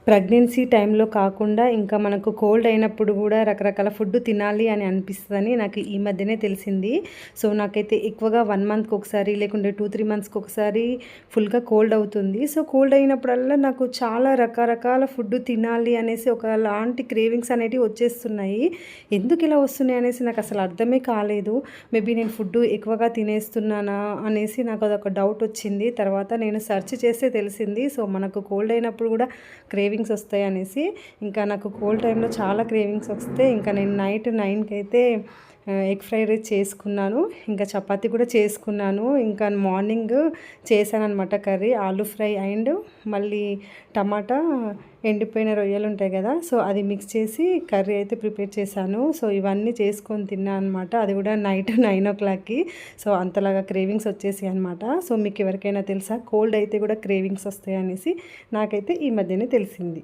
Pregnancy టైంలో కాకుండా ఇంకా మనకు కోల్డ్ అయినప్పుడు కూడా రకరకాల ఫుడ్ తినాలి అని అనిపిస్తుందని నాకు ఈ మధ్యనే తెలిసింది. సో నాకైతే ఎక్కువగా 1 మంత్కి ఒకసారి లేకుంటే 2-3 మంత్స్కి ఒకసారి ఫుల్గా కోల్డ్ అవుతుంది. సో కోల్డ్ అయినప్పుడల్లా నాకు చాలా రకరకాల ఫుడ్ తినాలి అనేసి ఒకలాంటి క్రేవింగ్స్ అనేటివి వచ్చేస్తున్నాయి. ఎందుకు ఇలా వస్తున్నాయి అనేసి నాకు అసలు అర్థమే కాలేదు. మేబీ నేను ఫుడ్ ఎక్కువగా తినేస్తున్నానా అనేసి నాకు అదొక డౌట్ వచ్చింది. తర్వాత నేను సెర్చ్ చేస్తే తెలిసింది. సో మనకు కోల్డ్ అయినప్పుడు కూడా క్రేవింగ్స్ వస్తాయి అనేసి. ఇంకా నాకు కోల్డ్ టైంలో చాలా క్రేవింగ్స్ వస్తే ఇంకా నేను నైట్ 9కి అయితే ఎగ్ ఫ్రైడ్ రైస్ చేసుకున్నాను. ఇంకా చపాతీ కూడా చేసుకున్నాను. ఇంకా మార్నింగ్ చేశాననమాట కర్రీ ఆలూ ఫ్రై అండ్ మళ్ళీ టమాటా ఎండిపోయిన రొయ్యలు ఉంటాయి కదా, సో అది మిక్స్ చేసి కర్రీ అయితే ప్రిపేర్ చేశాను. సో ఇవన్నీ చేసుకొని తిన్నాను అనమాట. అది కూడా నైట్ 9 o'clockకి. సో అంతలాగా క్రేవింగ్స్ వచ్చేసాయి అనమాట. సో మీకు ఎవరికైనా తెలుసా కోల్డ్ అయితే కూడా క్రేవింగ్స్ వస్తాయి అనేసి? నాకైతే ఈ మధ్యనే తెలిసింది.